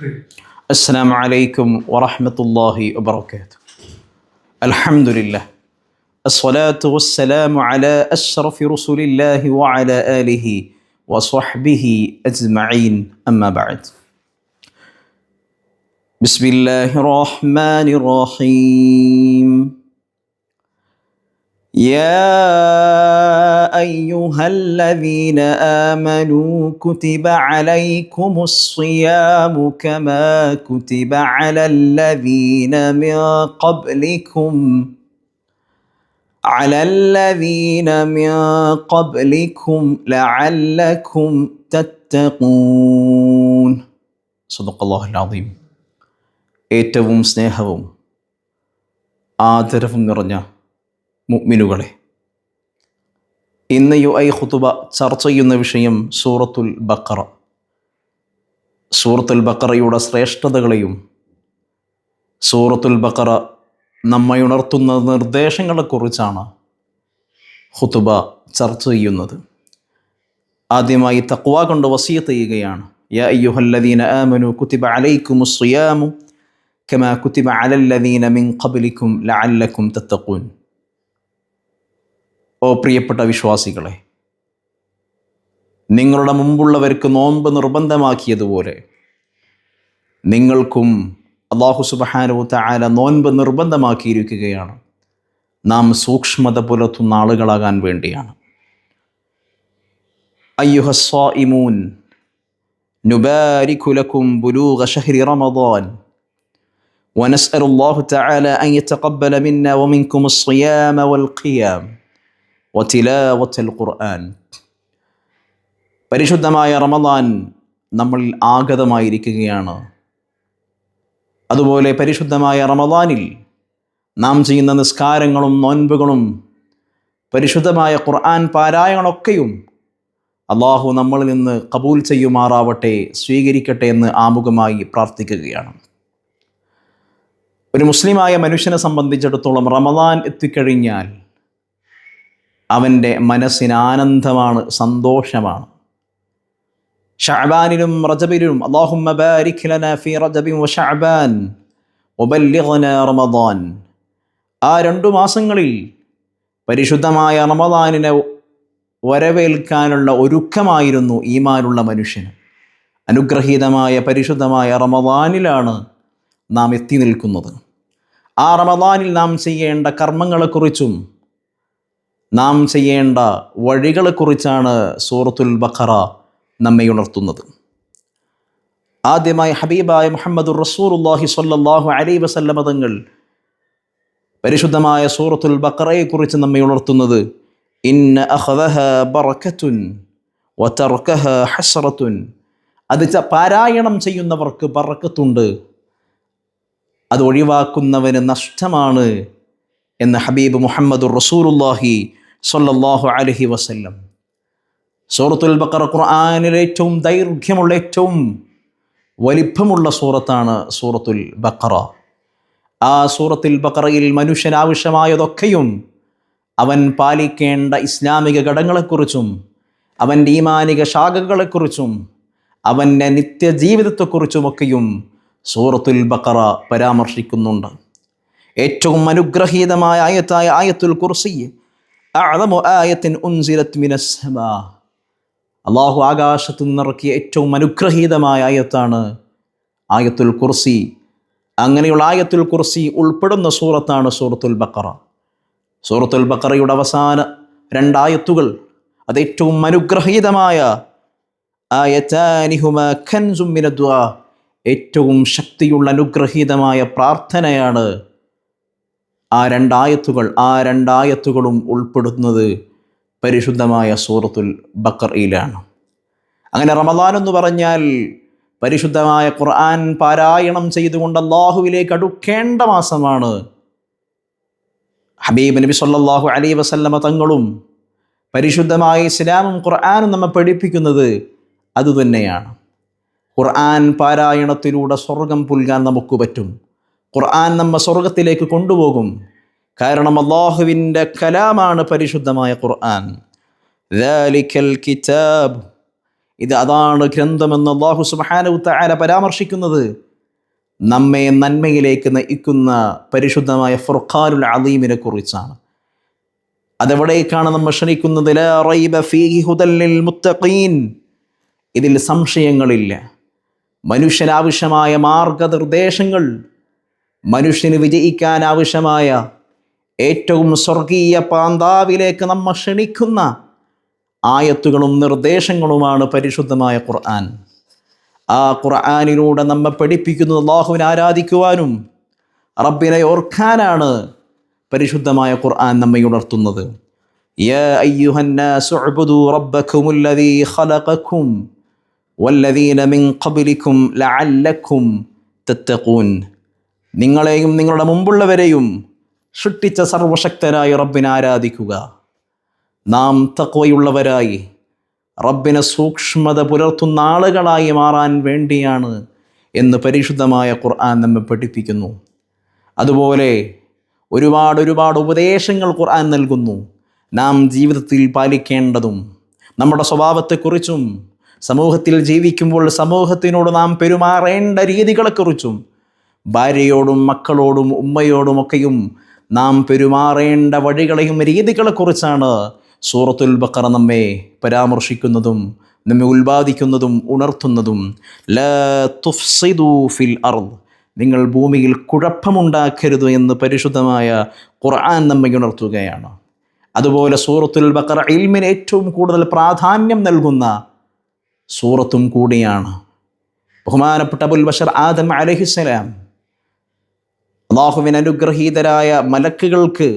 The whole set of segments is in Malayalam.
السلام عليكم ورحمة الله وبركاته. الحمد لله، الصلاة والسلام على أشرف رسول الله وعلى آله وصحبه أجمعين، أما بعد. بسم الله الرحمن الرحيم. يا أيها الذين آمنوا كتب عليكم الصيام كما كتب على الذين من قبلكم لعلكم تتقون. صدق الله العظيم. ഏറ്റവും സ്നേഹവും ആദരവും നിറഞ്ഞ മുഅ്മിനുകളെ, ഇന്ന് ഖുതുബ ചർച്ച ചെയ്യുന്ന വിഷയം സൂറത്തുൽ ബഖറ. സൂറത്തുൽ ബഖറയുടെ ശ്രേഷ്ഠതകളെയും സൂറത്തുൽ ബഖറ നമ്മെ ഉണർത്തുന്ന നിർദ്ദേശങ്ങളെക്കുറിച്ചാണ് ഖുതുബ ചർച്ച ചെയ്യുന്നത്. ആദ്യമായി തഖ്വ കൊണ്ട് വസിയത്ത് ചെയ്യുകയാണ്. യാ അയ്യുഹല്ലദീന ആമനു കുതിബ അലൈക്കുമുസ് സിയാമു കമാ കുതിബ അലല്ലദീന മിൻ ഖബ്ലിക്കും ലഅല്ലക്കും തത്തഖൂൻ. ഓ പ്രിയപ്പെട്ട വിശ്വാസികളെ, നിങ്ങളുടെ മുമ്പുള്ളവർക്ക് നോമ്പ് നിർബന്ധമാക്കിയതുപോലെ നിങ്ങൾക്കും അല്ലാഹു സുബ്ഹാനഹു വ തആല നോൻപ് നിർബന്ധമാക്കിയിരിക്കുകയാണ്. നാം സൂക്ഷ്മത പുലർത്തുന്ന ആളുകളാകാൻ വേണ്ടിയാണ്. അയ്യുഹസ്സായിമൂൻ നുബാരികു ലക്കും ബുലൂഗ ശഹ്രി റമദാൻ വനസ്അലുല്ലാഹു തആല അൻ യതഖബ്ബല മിന്നാ വമിൻകുമുസ് സിയാമ വൽ ഖിയാം വതിലാവത്തുൽ ഖുർആൻ. പരിശുദ്ധമായ റമദാൻ നമ്മളിൽ ആഗതമായിരിക്കുകയാണ്. അതുപോലെ പരിശുദ്ധമായ റമദാനിൽ നാം ചെയ്യുന്ന നിസ്കാരങ്ങളും നോൻപുകളും പരിശുദ്ധമായ ഖുർആൻ പാരായണമൊക്കെയും അള്ളാഹു നമ്മളിൽ നിന്ന് കബൂൽ ചെയ്യുമാറാവട്ടെ, സ്വീകരിക്കട്ടെ എന്ന് ആമുഖമായി പ്രാർത്ഥിക്കുകയാണ്. ഒരു മുസ്ലിമായ മനുഷ്യനെ സംബന്ധിച്ചിടത്തോളം റമദാൻ എത്തിക്കഴിഞ്ഞാൽ അവൻ്റെ മനസ്സിന് ആനന്ദമാണ്, സന്തോഷമാണ്. ശഅബാനിലും റജബിലും അല്ലാഹുമ്മ ബാരിക് ലനാ ഫീ റജബിൻ വ ശഅബാൻ വബല്ലിഗ്നാ റമദാൻ. ആ 2 മാസങ്ങളിൽ പരിശുദ്ധമായ റമദാനിനെ വരവേൽക്കാനുള്ള ഒരുക്കമായിരുന്നു ഈമാനുള്ള മനുഷ്യന്. അനുഗ്രഹീതമായ പരിശുദ്ധമായ റമദാനിലാണ് നാം എത്തി നിൽക്കുന്നത്. ആ റമദാനിൽ നാം ചെയ്യേണ്ട കർമ്മങ്ങളെക്കുറിച്ചും നാം ചെയ്യേണ്ട വഴികളെക്കുറിച്ചാണ് സൂറത്തുൽ ബഖറ നമ്മെ ഉണർത്തുന്നത്. ആദ്യമായി ഹബീബായ മുഹമ്മദുർ റസൂലുള്ളാഹി സ്വല്ലല്ലാഹു അലൈഹി വസല്ലമ തങ്ങൾ പരിശുദ്ധമായ സൂറത്തുൽ ബഖറയെക്കുറിച്ച് നമ്മെ ഉണർത്തുന്നത് ഇന്ന അഖദഹ ബറകത്തുൻ വതർകഹ ഹസ്റത്തുൻ. അത് പാരായണം ചെയ്യുന്നവർക്ക് ബറക്കത്തുണ്ട്, അത് ഒഴിവാക്കുന്നവന് നഷ്ടമാണ് എന്ന് ഹബീബ് മുഹമ്മദുർ റസൂലുള്ളാഹി സ്വല്ലല്ലാഹു അലൈഹി വസല്ലം. സൂറത്തുൽ ബഖറ ഖുർആനിലെ ഏറ്റവും ദൈർഘ്യമുള്ള, ഏറ്റവും വലിപ്പമുള്ള സൂറത്താണ് സൂറത്തുൽ ബഖറ. ആ സൂറത്തുൽ ബഖറയിൽ മനുഷ്യന് ആവശ്യമായതൊക്കെയും അവൻ പാലിക്കേണ്ട ഇസ്ലാമിക ഘടകങ്ങളെക്കുറിച്ചും അവൻ്റെ ഈമാനിക ശാഖകളെക്കുറിച്ചും അവൻ്റെ നിത്യജീവിതത്തെക്കുറിച്ചുമൊക്കെയും സൂറത്തുൽ ബഖറ പരാമർശിക്കുന്നുണ്ട്. ഏറ്റവും അനുഗ്രഹീതമായ ആയത്തായ ആയത്തുൽ കുർസി, അഅ്ളമു ആയത്തിൻ ഉൻസിലത് മിനസ് സമാ. അല്ലാഹു ആകാശത്തു നിന്നിറക്കിയ ഏറ്റവും അനുഗ്രഹീതമായ ആയത്താണ് ആയത്തുൽ കുർസി. അങ്ങനെയുള്ള ആയത്തുൽ കുർസി ഉൾപ്പെടുന്ന സൂറത്താണ് സൂറത്തുൽ ബഖറ. സൂറത്തുൽ ബഖറയുടെ അവസാന 2 ആയത്തുകൾ അത് ഏറ്റവും അനുഗ്രഹീതമായ ആയതാനി ഹുമാ കൻസും മിനദ് ദുആ, ഏറ്റവും ശക്തിയുള്ള അനുഗ്രഹീതമായ പ്രാർത്ഥനയാണ് ആ 2 ആയത്തുകൾ. ആ 2 ആയത്തുകളും ഉൾപ്പെടുന്നത് പരിശുദ്ധമായ സൂറത്തുൽ ബഖറയിലാണ്. അങ്ങനെ റമദാൻ എന്ന് പറഞ്ഞാൽ പരിശുദ്ധമായ ഖുർആൻ പാരായണം ചെയ്തുകൊണ്ട് അല്ലാഹുവിലേക്ക് അടുക്കേണ്ട മാസമാണ്. ഹബീബ് നബി സല്ലല്ലാഹു അലൈഹി വസല്ലമ തങ്ങളും പരിശുദ്ധമായ ഇസ്ലാമും ഖുർആനും നമ്മെ പഠിപ്പിക്കുന്നത് അതുതന്നെയാണ്. ഖുർആൻ പാരായണത്തിലൂടെ സ്വർഗം പുൽകാൻ നമുക്ക് പറ്റും. ഖുർആൻ നമ്മെ സ്വർഗത്തിലേക്ക് കൊണ്ടുപോകും. കാരണം അല്ലാഹുവിൻ്റെ കലാമാണ് പരിശുദ്ധമായ ഖുർആൻ. ദാലിക്കൽ കിതാബ് ഇത് അതാണ് ഗ്രന്ഥമെന്ന് അല്ലാഹു സുബ്ഹാനഹു തആല പരാമർശിക്കുന്നത് നമ്മെ നന്മയിലേക്ക് നയിക്കുന്ന പരിശുദ്ധമായ ഫുർഖാനുൽ അദീമിനെ കുറിച്ചാണ്. അതെവിടേക്കാണ് നമ്മൾ ക്ഷണിക്കുന്നത്? ലാ റൈബ ഫീഹി ഹുദൽ ലിൽ മുത്തഖീൻ. ഇതിൽ സംശയങ്ങളില്ല. മനുഷ്യനാവശ്യമായ മാർഗനിർദ്ദേശങ്ങൾ, മനുഷ്യന് വിജയിക്കാൻ ആവശ്യമായ ഏറ്റവും സ്വർഗീയ പാന്താവിലേക്ക് നമ്മെ ക്ഷണിക്കുന്ന ആയത്തുകളും നിർദ്ദേശങ്ങളുമാണ് പരിശുദ്ധമായ ഖുർആൻ. ആ ഖുർആനിലൂടെ നമ്മെ പഠിപ്പിക്കുന്നത് അല്ലാഹുവിനെ ആരാധിക്കുവാനും റബ്ബിനെ ഓർക്കാനാണ് പരിശുദ്ധമായ ഖുർആൻ നമ്മെ ഉണർത്തുന്നത്. യാ അയ്യുഹന്നാസു ഉബ്ദു റബ്ബക്കുമുല്ലദീ ഖലഖക്കും വല്ലദീന മിൻ ഖബ്ലിക്കും ലഅല്ലക്കും തത്തഖൂൻ. നിങ്ങളെയും നിങ്ങളുടെ മുമ്പുള്ളവരെയും സൃഷ്ടിച്ച സർവശക്തനായ റബ്ബിനെ ആരാധിക്കുക, നാം തഖ്വയുള്ളവരായി റബ്ബിനെ സൂക്ഷ്മത പുലർത്തുന്ന ആളുകളായി മാറാൻ വേണ്ടിയാണ് എന്ന് പരിശുദ്ധമായ ഖുർആൻ നമ്മെ പഠിപ്പിക്കുന്നു. അതുപോലെ ഒരുപാട് ഉപദേശങ്ങൾ ഖുർആൻ നൽകുന്നു, നാം ജീവിതത്തിൽ പാലിക്കേണ്ടതും നമ്മുടെ സ്വഭാവത്തെക്കുറിച്ചും സമൂഹത്തിൽ ജീവിക്കുമ്പോൾ സമൂഹത്തിനോട് നാം പെരുമാറേണ്ട രീതികളെക്കുറിച്ചും ഭാര്യയോടും മക്കളോടും ഉമ്മയോടുമൊക്കെയും നാം പെരുമാറേണ്ട വഴികളെയും രീതികളെക്കുറിച്ചാണ് സൂറത്തുൽ ബഖറ നമ്മെ പരാമർശിക്കുന്നതും നമ്മെ ഉത്പാദിക്കുന്നതും ഉണർത്തുന്നതും. ലാ തുഫ്സിദു ഫിൽ അർദ്, നിങ്ങൾ ഭൂമിയിൽ കുഴപ്പമുണ്ടാക്കരുത് എന്ന് പരിശുദ്ധമായ ഖുർആൻ നമ്മെ ഉണർത്തുകയാണ്. അതുപോലെ സൂറത്തുൽ ബഖറ ഇൽമിന് ഏറ്റവും കൂടുതൽ പ്രാധാന്യം നൽകുന്ന സൂറത്തും കൂടിയാണ്. ബഹുമാനപ്പെട്ട അബുൽ ബശർ ആദം അലൈഹിസ്സലാം അല്ലാഹുവിന് അനുഗ്രഹീതരായ മലക്കുകൾക്ക്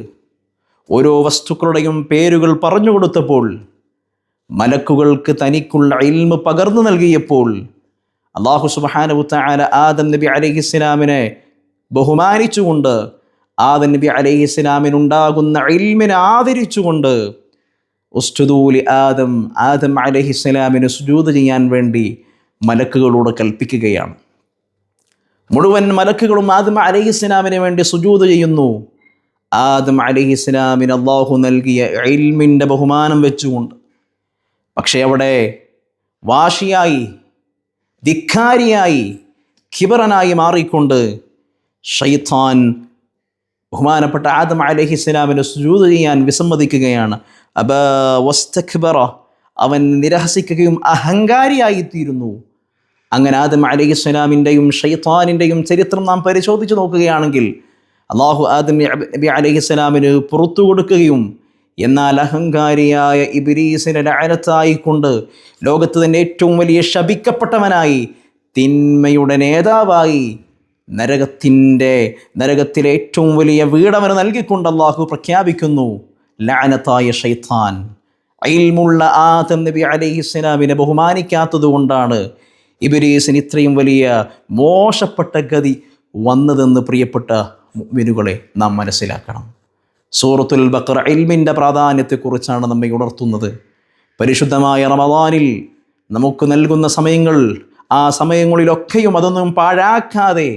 ഓരോ വസ്തുക്കളുടെയും പേരുകൾ പറഞ്ഞു കൊടുത്തപ്പോൾ, മലക്കുകൾക്ക് തനിക്കുള്ള ഇൽമ് പകർന്നു നൽകിയപ്പോൾ അല്ലാഹു സുബ്ഹാനഹു തആല ആദം നബി അലൈഹിസ്സലാമിനെ ബഹുമാനിച്ചുകൊണ്ട് ആദം നബി അലൈഹിസ്സലാമിനുണ്ടാകുന്ന ഇൽമിനെ ആദരിച്ചുകൊണ്ട് ഉസ്ജുദൂ ലി ആദം അലൈഹിസ്സലാമിന് സുജൂദ് ചെയ്യാൻ വേണ്ടി മലക്കുകളോട് കൽപ്പിക്കുകയാണ്. മുഴുവൻ മലക്കുകളും ആദം അലൈഹിസ്സലാമിന് വേണ്ടി സുജൂദ് ചെയ്യുന്നു. ആദം അലൈഹിസ്സലാമിന് അല്ലാഹു നൽകിയ ഇൽമിൻ്റെ ബഹുമാനം വെച്ചുകൊണ്ട്. പക്ഷേ അവിടെ വാശിയായി, ധിക്കാരിയായി, കിബറനായി മാറിക്കൊണ്ട് ശൈത്താൻ ബഹുമാനപ്പെട്ട ആദം അലൈഹിസ്സലാമിന് സുജൂദ് ചെയ്യാൻ വിസമ്മതിക്കുകയാണ്. അബാ വസ്തക്ബറ, അവൻ നിരഹസിക്കുകയും അഹങ്കാരിയായിത്തീരുന്നു. അങ്ങനെ ആദം അലൈഹിസ്സലാമിൻ്റെയും ശൈത്താനിൻ്റെയും ചരിത്രം നാം പരിശോധിച്ച് നോക്കുകയാണെങ്കിൽ അല്ലാഹു ആദം നബി അലൈഹിസ്സലാമിന് പുറത്തു കൊടുക്കുകയും എന്നാൽ അഹങ്കാരിയായ ഇബ്ലീസിനെ ലഅനത്തായിക്കൊണ്ട് ലോകത്ത് തന്നെ ഏറ്റവും വലിയ ശപിക്കപ്പെട്ടവനായി, തിന്മയുടെ നേതാവായി, നരകത്തിലെ ഏറ്റവും വലിയ വീടവന് നൽകിക്കൊണ്ട് അല്ലാഹു പ്രഖ്യാപിക്കുന്നു, ലഅനത്തായ ശൈത്താൻ. ഇൽമുള്ള ആദം നബി അലൈഹിസ്സലാമിനെ ബഹുമാനിക്കാത്തത് കൊണ്ടാണ് ഇബ്ലീസിന് ഇത്രയും വലിയ മോശപ്പെട്ട ഗതി വന്നതെന്ന് പ്രിയപ്പെട്ട മുഅ്മിനുകളെ നാം മനസ്സിലാക്കണം. സൂറത്തുൽ ബഖറ ഇൽമിൻ്റെ പ്രാധാന്യത്തെക്കുറിച്ചാണ് നമ്മെ ഉണർത്തുന്നത്. പരിശുദ്ധമായ റമദാനിൽ നമുക്ക് നൽകുന്ന സമയങ്ങൾ, ആ സമയങ്ങളിലൊക്കെയും അതൊന്നും പാഴാക്കാതെ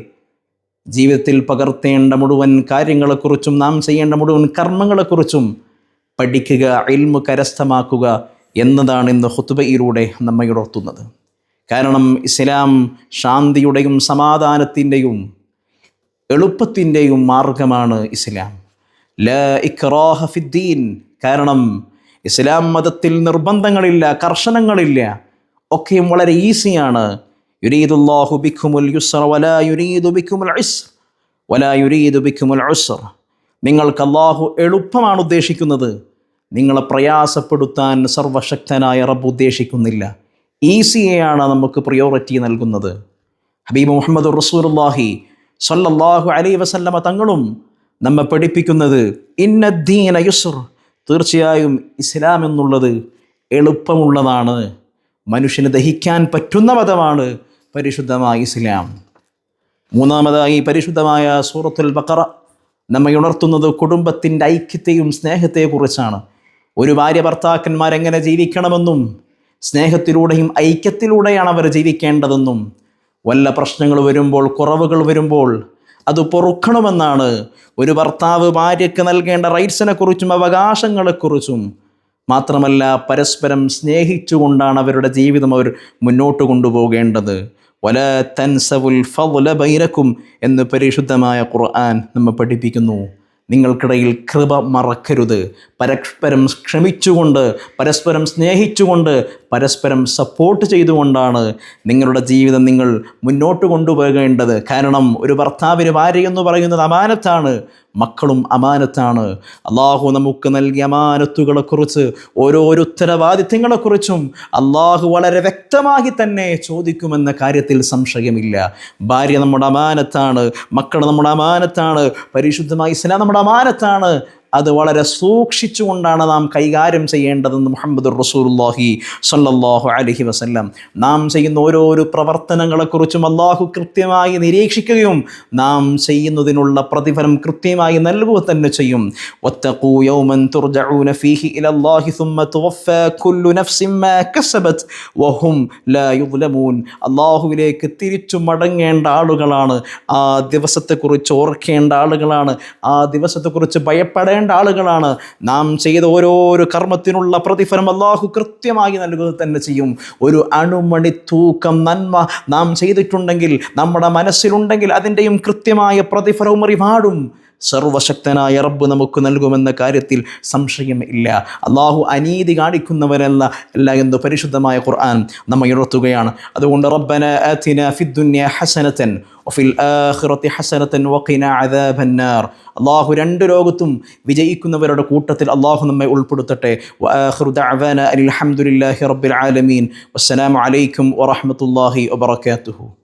ജീവിതത്തിൽ പകർത്തേണ്ട മുഴുവൻ കാര്യങ്ങളെക്കുറിച്ചും നാം ചെയ്യേണ്ട മുഴുവൻ കർമ്മങ്ങളെക്കുറിച്ചും പഠിക്കുക, ഇൽമു കരസ്ഥമാക്കുക എന്നതാണ് ഇന്ന് ഖുത്ബയിലൂടെ നമ്മെ ഉണർത്തുന്നത്. കാരണം ഇസ്ലാം ശാന്തിയുടെയും സമാധാനത്തിൻ്റെയും എളുപ്പത്തിൻ്റെയും മാർഗമാണ് ഇസ്ലാം. ലാ ഇക്റാഹ ഫിദ്ദീൻ. കാരണം ഇസ്ലാം മതത്തിൽ നിർബന്ധങ്ങളില്ല, കർശനങ്ങളില്ല, ഒക്കെയും വളരെ ഈസിയാണ്. യുരീദുല്ലാഹു ബിക്കുമുൽ യുസ്റ വലാ യുരീദു ബിക്കുമുൽ ഉസ്ർ വലാ യുരീദു ബിക്കുമുൽ ഉസ്ർ. നിങ്ങൾക്ക് അല്ലാഹു എളുപ്പമാണ് ഉദ്ദേശിക്കുന്നത്, നിങ്ങളെ പ്രയാസപ്പെടുത്താൻ സർവശക്തനായ റബ്ബ് ഉദ്ദേശിക്കുന്നില്ല. ഈസിയെയാണ് നമുക്ക് പ്രിയോറിറ്റി നൽകുന്നത്. ഹബീബ് മുഹമ്മദ് റസൂലുള്ളാഹി സ്വല്ലല്ലാഹു അലൈഹി വസല്ലമ തങ്ങളും നമ്മെ പഠിപ്പിക്കുന്നത് ഇന്നദ്ദീന യുസ്ർ, തീർച്ചയായും ഇസ്ലാം എന്നുള്ളത് എളുപ്പമുള്ളതാണ്, മനുഷ്യന് ദഹിക്കാൻ പറ്റുന്ന മതമാണ് പരിശുദ്ധമായ ഇസ്ലാം. മൂന്നാമതായി പരിശുദ്ധമായ സൂറത്തുൽ ബഖറ നമ്മെ ഉണർത്തുന്നത് കുടുംബത്തിൻ്റെ ഐക്യത്തെയും സ്നേഹത്തെക്കുറിച്ചാണ്. ഒരു ഭാര്യ ഭർത്താക്കന്മാരെങ്ങനെ ജീവിക്കണമെന്നും സ്നേഹത്തിലൂടെയും ഐക്യത്തിലൂടെയാണ് അവർ ജീവിക്കേണ്ടതെന്നും വല്ല പ്രശ്നങ്ങൾ വരുമ്പോൾ, കുറവുകൾ വരുമ്പോൾ അത് പൊറുക്കണമെന്നാണ് ഒരു ഭർത്താവ് ഭാര്യയ്ക്ക് നൽകേണ്ട റൈറ്റ്സിനെ കുറിച്ചും അവകാശങ്ങളെക്കുറിച്ചും മാത്രമല്ല പരസ്പരം സ്നേഹിച്ചുകൊണ്ടാണ് അവരുടെ ജീവിതം അവർ മുന്നോട്ട് കൊണ്ടുപോകേണ്ടത്. വലാ തൻസവുൽ ഫള ബൈനക്കും എന്ന് പരിശുദ്ധമായ ഖുർആൻ നമ്മെ പഠിപ്പിക്കുന്നു. നിങ്ങൾക്കിടയിൽ കൃപ മറക്കരുത്. പരസ്പരം ക്ഷമിച്ചുകൊണ്ട്, പരസ്പരം സ്നേഹിച്ചുകൊണ്ട്, പരസ്പരം സപ്പോർട്ട് ചെയ്തുകൊണ്ടാണ് നിങ്ങളുടെ ജീവിതം നിങ്ങൾ മുന്നോട്ട് കൊണ്ടുപോകേണ്ടത്. കാരണം ഒരു ഭർത്താവിന് ഭാര്യ എന്ന് പറയുന്നത് അമാനത്താണ്, മക്കളും അമാനത്താണ്. അള്ളാഹു നമുക്ക് നൽകിയ അമാനത്തുകളെക്കുറിച്ച്, ഓരോരോ ഉത്തരവാദിത്തങ്ങളെക്കുറിച്ചും അള്ളാഹു വളരെ വ്യക്തമായി തന്നെ ചോദിക്കുമെന്ന കാര്യത്തിൽ സംശയമില്ല. ഭാര്യ നമ്മുടെ അമാനത്താണ്, മക്കൾ നമ്മുടെ അമാനത്താണ്, പരിശുദ്ധമായ ഇസ്ലാം നമ്മുടെ അമാനത്താണ്. അത് വളരെ സൂക്ഷിച്ചുകൊണ്ടാണ് നാം കൈകാര്യം ചെയ്യേണ്ടതെന്ന് മുഹമ്മദുർ റസൂലുള്ളാഹി സ്വല്ലല്ലാഹു അലൈഹി വസല്ലം. നാം ചെയ്യുന്ന ഓരോരോ പ്രവർത്തനങ്ങളെക്കുറിച്ചും അള്ളാഹു കൃത്യമായി നിരീക്ഷിക്കുകയും നാം ചെയ്യുന്നതിനുള്ള പ്രതിഫലം കൃത്യമായി നൽകുക തന്നെ ചെയ്യും. വത്തഖൂ യൗമൻ തുർജഊന ഫീഹി ഇലല്ലാഹി സുമ്മ തുവഫാ കുല്ലു നഫ്സിൻ മാ കസബത് വഹും ലാ യുദ്ലമൂൻ. അള്ളാഹുവിലേക്ക് തിരിച്ചു മടങ്ങേണ്ട ആളുകളാണ്, ആ ദിവസത്തെക്കുറിച്ച് ഓർക്കേണ്ട ആളുകളാണ്, ആ ദിവസത്തെക്കുറിച്ച് ഭയപ്പെടേണ്ട ആളുകളാണ്. നാം ചെയ്ത ഓരോരോ കർമ്മത്തിനുള്ള പ്രതിഫലം അള്ളാഹു കൃത്യമായി നൽകുക തന്നെ ചെയ്യും. ഒരു അണുമണി തൂക്കം നന്മ നാം ചെയ്തിട്ടുണ്ടെങ്കിൽ, നമ്മുടെ മനസ്സിലുണ്ടെങ്കിൽ, അതിൻ്റെയും കൃത്യമായ പ്രതിഫലവും റിവാർഡും സർവശക്തനായ റബ്ബ് നമുക്ക് നൽകുമെന്ന കാര്യത്തിൽ സംശയം ഇല്ല. അള്ളാഹു അനീതി കാണിക്കുന്നവരല്ല എന്ന് പരിശുദ്ധമായ ഖുർആൻ നമ്മെ ഉണർത്തുകയാണ്. അതുകൊണ്ട് റബ്ബന ആതിനാ ഫിദ്ദുനിയ ഹസനതൻ വഫിൽ ആഖിറതി ഹസനതൻ വഖിനാ അദാബന്നാർ. അള്ളാഹു രണ്ട് ലോകത്തും വിജയിക്കുന്നവരുടെ കൂട്ടത്തിൽ അള്ളാഹു നമ്മെ ഉൾപ്പെടുത്തട്ടെ. വആഖിറു ദഅവാന അൽഹംദുലില്ലാഹി റബ്ബിൽ ആലമീൻ. വസ്സലാമു അലൈക്കും വറഹ്മത്തുള്ളാഹി വബറകാതുഹു.